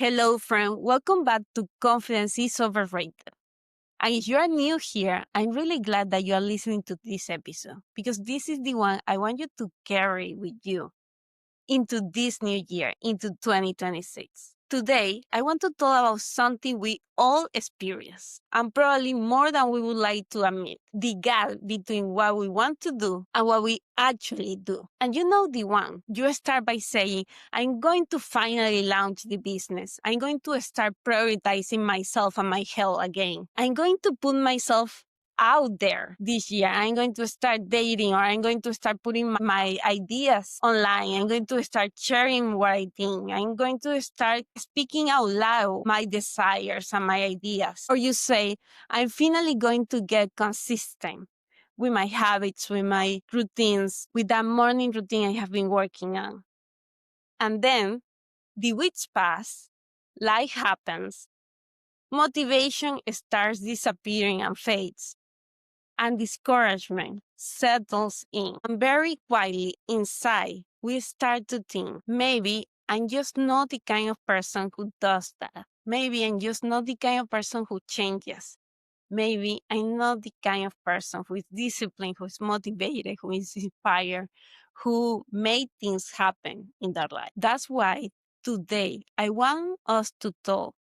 Hello, friend. Welcome back to Confidence is Overrated. And if you are new here, I'm really glad that you are listening to this episode because this is the one I want you to carry with you into this new year, into 2026. Today, I want to talk about something we all experience, and probably more than we would like to admit, the gap between what we want to do and what we actually do. And you know the one, you start by saying, I'm going to finally launch the business. I'm going to start prioritizing myself and my health again. I'm going to put myself out there this year. I'm going to start dating, or I'm going to start putting my ideas online. I'm going to start sharing what I think. I'm going to start speaking out loud my desires and my ideas. Or you say, I'm finally going to get consistent with my habits, with my routines, with that morning routine I have been working on. And then the weeks pass, life happens, motivation starts disappearing and fades, and discouragement settles in. And very quietly inside, we start to think, maybe I'm just not the kind of person who does that. Maybe I'm just not the kind of person who changes. Maybe I'm not the kind of person who is disciplined, who is motivated, who is inspired, who made things happen in their life. That's why today I want us to talk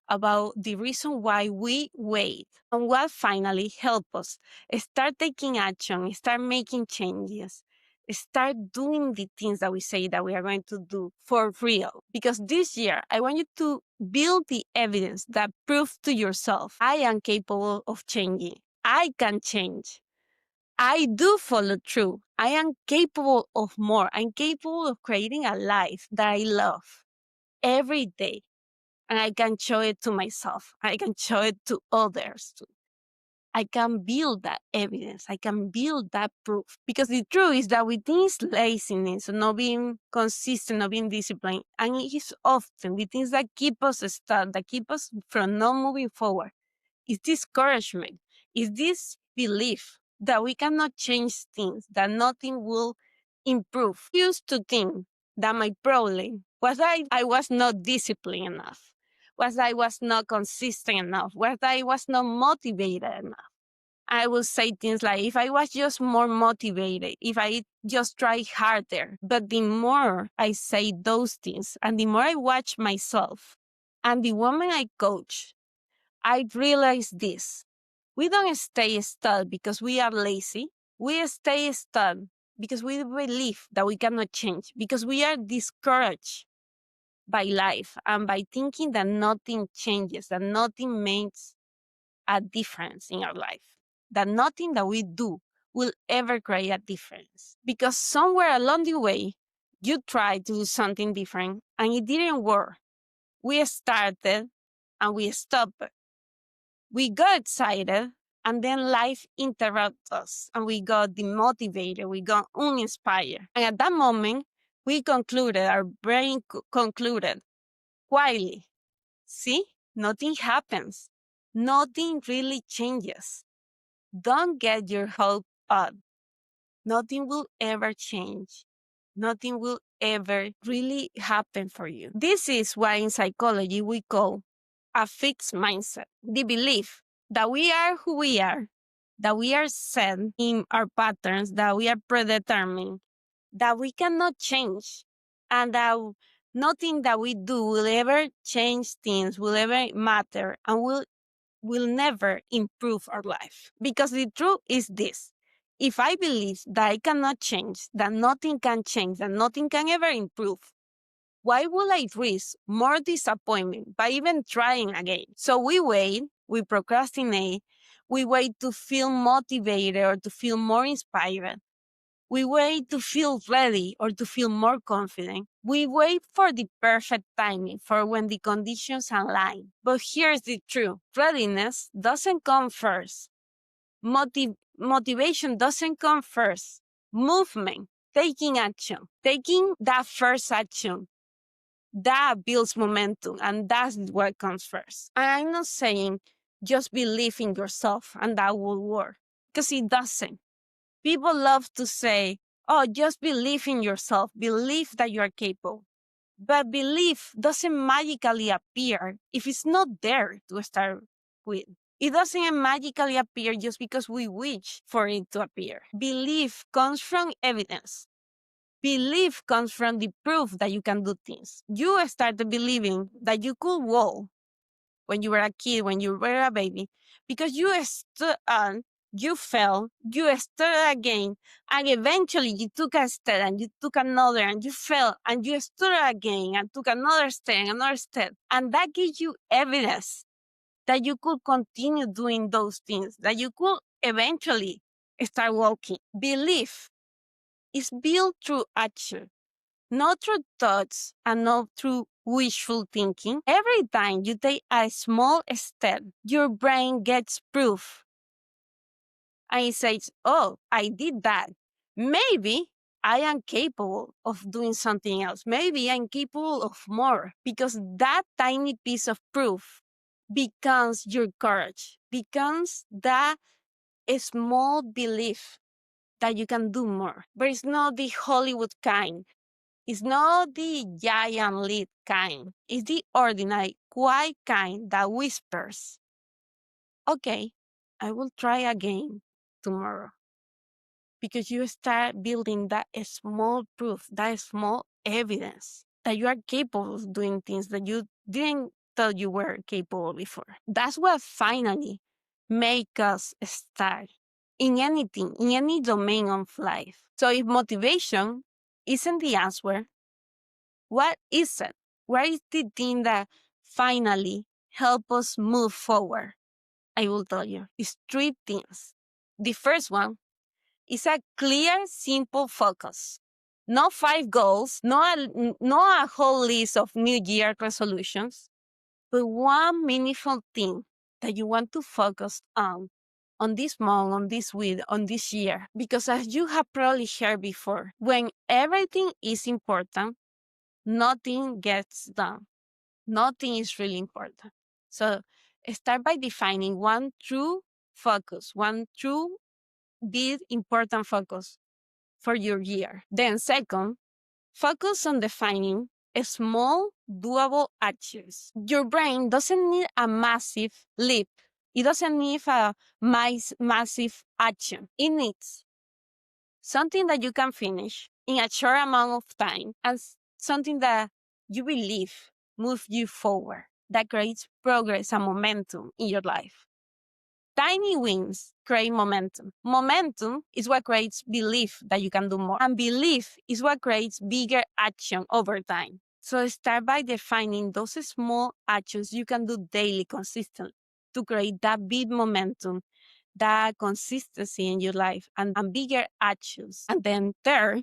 about the reason why we wait and what finally help us start taking action, start making changes, start doing the things that we say that we are going to do for real. Because this year, I want you to build the evidence that proves to yourself, I am capable of changing. I can change. I do follow through. I am capable of more. I'm capable of creating a life that I love every day. And I can show it to myself. I can show it to others too. I can build that evidence. I can build that proof. Because the truth is that with this laziness, not being consistent, not being disciplined, and it is often the things that keep us stuck, that keep us from not moving forward, is discouragement, is this belief that we cannot change things, that nothing will improve. I used to think that my problem was that I was not disciplined enough, was that I was not consistent enough, was that I was not motivated enough. I will say things like, if I was just more motivated, if I just try harder. But the more I say those things and the more I watch myself and the woman I coach, I realized this. We don't stay stuck because we are lazy. We stay stuck because we believe that we cannot change, because we are discouraged by life and by thinking that nothing changes, that nothing makes a difference in our life, that nothing that we do will ever create a difference. Because somewhere along the way, you tried to do something different and it didn't work. We started and we stopped. We got excited and then life interrupts us and we got demotivated, we got uninspired. And at that moment, we concluded, our brain concluded quietly, see, nothing happens. Nothing really changes. Don't get your hope up. Nothing will ever change. Nothing will ever really happen for you. This is why in psychology we call a fixed mindset. The belief that we are who we are, that we are set in our patterns, that we are predetermined, that we cannot change, and that nothing that we do will ever change things, will ever matter, and will never improve our life. Because the truth is this. If I believe that I cannot change, that nothing can change, that nothing can ever improve, why would I risk more disappointment by even trying again? So we wait, we procrastinate, we wait to feel motivated or to feel more inspired. We wait to feel ready or to feel more confident. We wait for the perfect timing, for when the conditions align. But here's the truth. Readiness doesn't come first. Motivation doesn't come first. Movement, taking action, taking that first action, that builds momentum, and that's what comes first. And I'm not saying just believe in yourself and that will work, because it doesn't. People love to say, oh, just believe in yourself, believe that you are capable. But belief doesn't magically appear if it's not there to start with. It doesn't magically appear just because we wish for it to appear. Belief comes from evidence. Belief comes from the proof that you can do things. You started believing that you could walk when you were a kid, when you were a baby, because you stood on, you fell, you stood again, and eventually you took a step and you took another and you fell and you stood again and took another step and another step. And that gives you evidence that you could continue doing those things, that you could eventually start walking. Belief is built through action, not through thoughts and not through wishful thinking. Every time you take a small step, your brain gets proof and it says, oh, I did that. Maybe I am capable of doing something else. Maybe I'm capable of more, because that tiny piece of proof becomes your courage, becomes that small belief that you can do more. But it's not the Hollywood kind. It's not the giant leap kind. It's the ordinary, quiet kind that whispers, okay, I will try again tomorrow. Because you start building that small proof, that small evidence that you are capable of doing things that you didn't thought you were capable before. That's what finally make us start in anything, in any domain of life. So if motivation isn't the answer, what is it? What is the thing that finally help us move forward? I will tell you. It's three things. The first one is a clear, simple focus. Not five goals, not a whole list of New Year resolutions, but one meaningful thing that you want to focus on this month, on this week, on this year. Because as you have probably heard before, when everything is important, nothing gets done. Nothing is really important. So start by defining one true focus, one true big important focus for your year. Then second, focus on defining small, doable actions. Your brain doesn't need a massive leap. It doesn't need a massive action. It needs something that you can finish in a short amount of time, and something that you believe move you forward, that creates progress and momentum in your life. Tiny wins create momentum. Momentum is what creates belief that you can do more. And belief is what creates bigger action over time. So start by defining those small actions you can do daily consistently to create that big momentum, that consistency in your life, and bigger actions. And then third,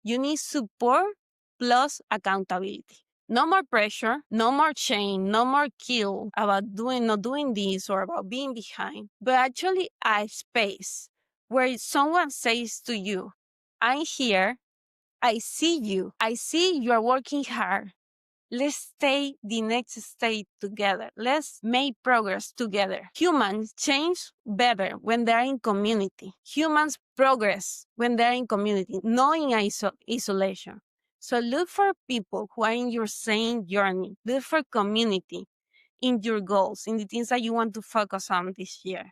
you need support plus accountability. No more pressure, no more shame, no more guilt about not doing this or about being behind, but actually a space where someone says to you, I'm here, I see you, I see you are working hard. Let's stay the next state together. Let's make progress together. Humans change better when they're in community. Humans progress when they're in community, not in isolation. So look for people who are in your same journey. Look for community in your goals, in the things that you want to focus on this year.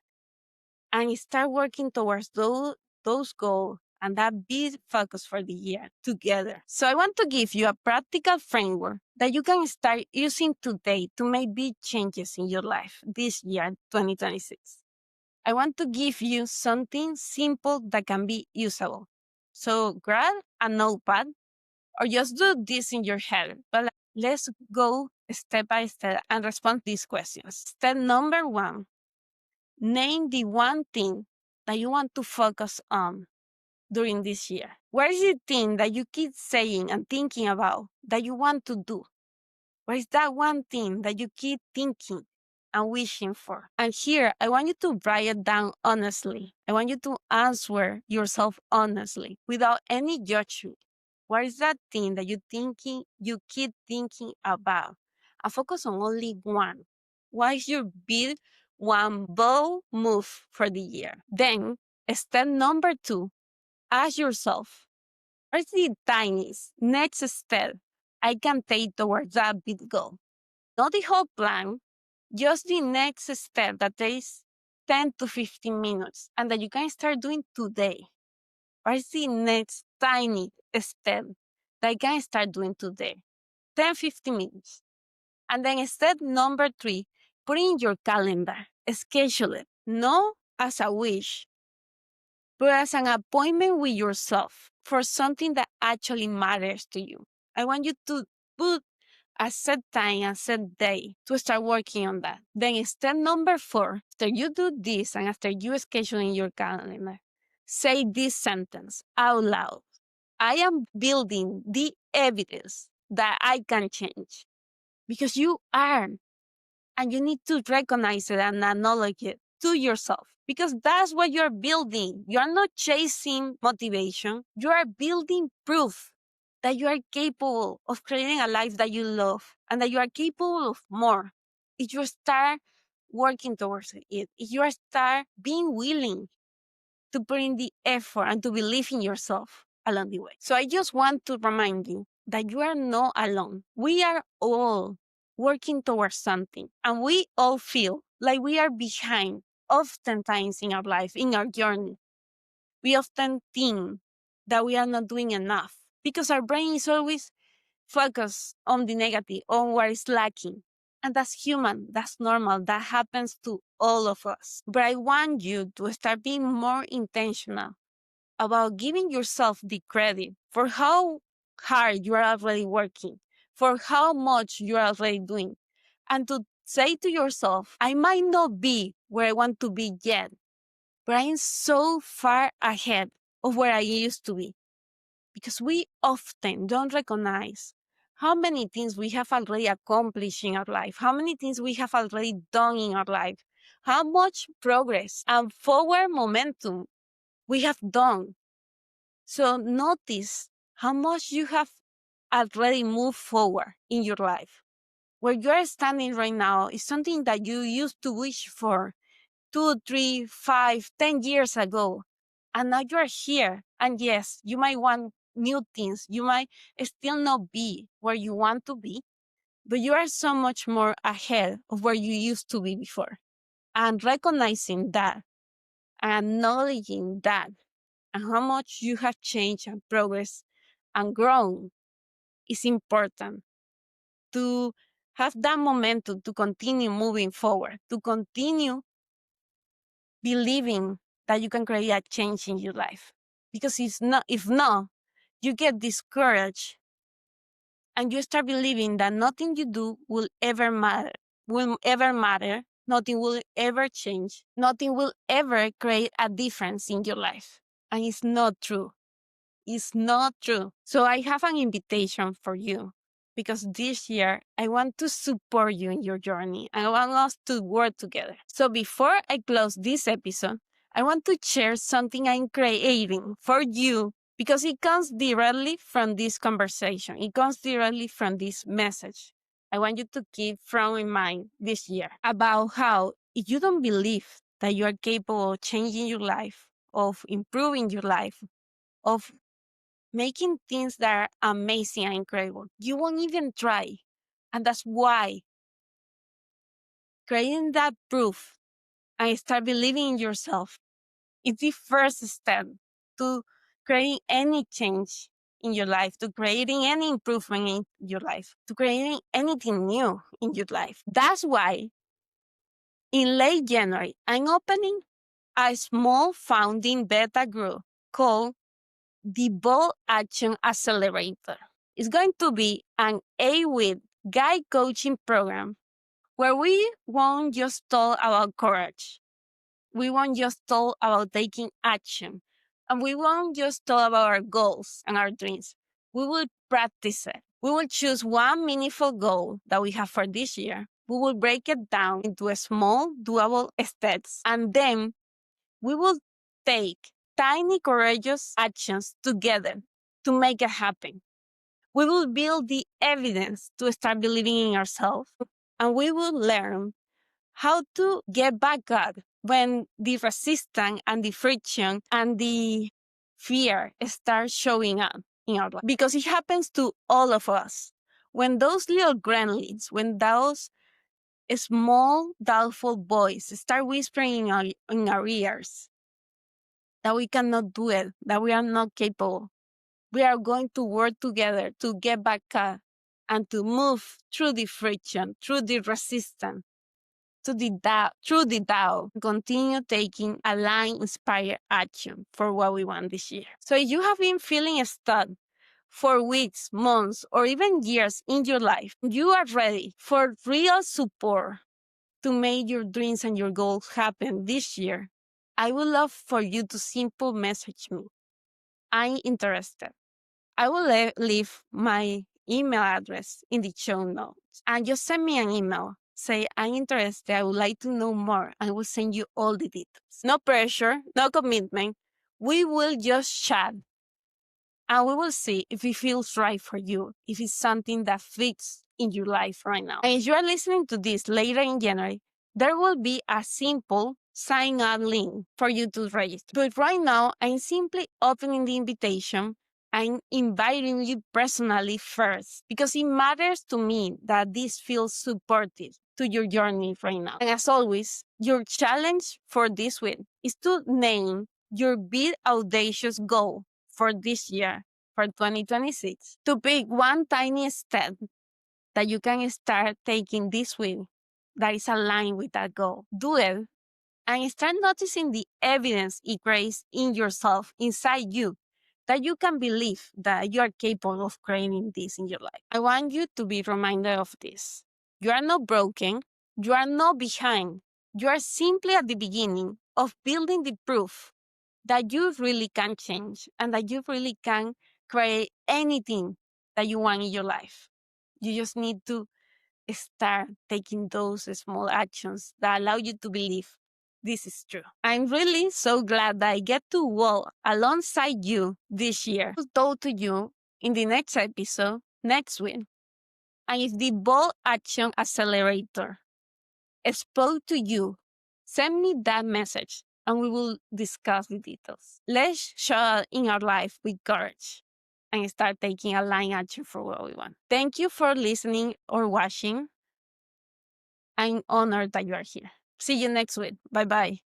And start working towards those goals and that big focus for the year together. So I want to give you a practical framework that you can start using today to make big changes in your life this year, 2026. I want to give you something simple that can be usable. So grab a notepad or just do this in your head. But let's go step by step and respond to these questions. Step number one, name the one thing that you want to focus on during this year. What is the thing that you keep saying and thinking about that you want to do? What is that one thing that you keep thinking and wishing for? And here, I want you to write it down honestly. I want you to answer yourself honestly without any judgment. What is that thing that you keep thinking about? And focus on only one. What is your big one bold move for the year? Then, step number two, ask yourself, what is the tiniest next step I can take towards that big goal. Not the whole plan, just the next step that takes 10 to 15 minutes and that you can start doing today. What is the next tiny step that I can start doing today? 10, 15 minutes. And then step number 3, put in your calendar, schedule it, not as a wish, but as an appointment with yourself for something that actually matters to you. I want you to put a set time, a set day to start working on that. Then step number 4, after you do this and after you schedule in your calendar, say this sentence out loud. I am building the evidence that I can change. Because you are. And you need to recognize it and acknowledge it to yourself. Because that's what you're building. You are not chasing motivation. You are building proof that you are capable of creating a life that you love and that you are capable of more. If you start working towards it, if you start being willing to put in the effort and to believe in yourself along the way. So I just want to remind you that you are not alone. We are all working towards something, and we all feel like we are behind oftentimes in our life, in our journey. We often think that we are not doing enough because our brain is always focused on the negative, on what is lacking. And that's human, that's normal, that happens to all of us. But I want you to start being more intentional about giving yourself the credit for how hard you are already working, for how much you are already doing, and to say to yourself, I might not be where I want to be yet, but I'm so far ahead of where I used to be. Because we often don't recognize how many things we have already accomplished in our life, how many things we have already done in our life, how much progress and forward momentum we have done. So notice how much you have already moved forward in your life. Where you are standing right now is something that you used to wish for 2, 3, 5, 10 years ago. And now you are here. And yes, you might want new things. You might still not be where you want to be, but you are so much more ahead of where you used to be before. And recognizing that, and acknowledging that, and how much you have changed and progressed and grown is important to have that momentum to continue moving forward, to continue believing that you can create a change in your life. Because if not, you get discouraged and you start believing that nothing you do will ever matter, nothing will ever change, nothing will ever create a difference in your life. And it's not true. It's not true. So I have an invitation for you because this year I want to support you in your journey. I want us to work together. So before I close this episode, I want to share something I'm creating for you because it comes directly from this conversation. It comes directly from this message. I want you to keep front in mind this year about how if you don't believe that you are capable of changing your life, of improving your life, of making things that are amazing and incredible, you won't even try. And that's why creating that proof and start believing in yourself is the first step to creating any change in your life, to creating any improvement in your life, to creating anything new in your life. That's why in late January, I'm opening a small founding beta group called the Bold Action Accelerator. It's going to be an 8-week guide coaching program where we won't just talk about courage. We won't just talk about taking action. And we won't just talk about our goals and our dreams. We will practice it. We will choose one meaningful goal that we have for this year. We will break it down into a small, doable steps. And then we will take tiny, courageous actions together to make it happen. We will build the evidence to start believing in ourselves, and we will learn how to get back up when the resistance and the friction and the fear start showing up in our life. Because it happens to all of us. When those little gremlins, when those small, doubtful voices start whispering in our ears that we cannot do it, that we are not capable, we are going to work together to get back up and to move through the friction, through the resistance, through the doubt, continue taking aligned, inspired action for what we want this year. So if you have been feeling stuck for weeks, months, or even years in your life, you are ready for real support to make your dreams and your goals happen this year, I would love for you to simply message me. I'm interested. I will leave my email address in the show notes. And just send me an email. Say, I'm interested. I would like to know more. I will send you all the details. No pressure, no commitment. We will just chat and we will see if it feels right for you, if it's something that fits in your life right now. And if you are listening to this later in January, there will be a simple sign up link for you to register. But right now, I'm simply opening the invitation. I'm inviting you personally first because it matters to me that this feels supportive to your journey right now. And as always, your challenge for this week is to name your big audacious goal for this year, for 2026, to pick one tiny step that you can start taking this week that is aligned with that goal. Do it and start noticing the evidence it creates in yourself, inside you, that you can believe that you are capable of creating this in your life. I want you to be reminded of this. You are not broken. You are not behind. You are simply at the beginning of building the proof that you really can change and that you really can create anything that you want in your life. You just need to start taking those small actions that allow you to believe this is true. I'm really so glad that I get to walk alongside you this year. I'll talk to you in the next episode next week. And if the Bold Action Accelerator spoke to you, send me that message and we will discuss the details. Let's show up in our life with courage and start taking aligned action for what we want. Thank you for listening or watching. I'm honored that you are here. See you next week. Bye bye.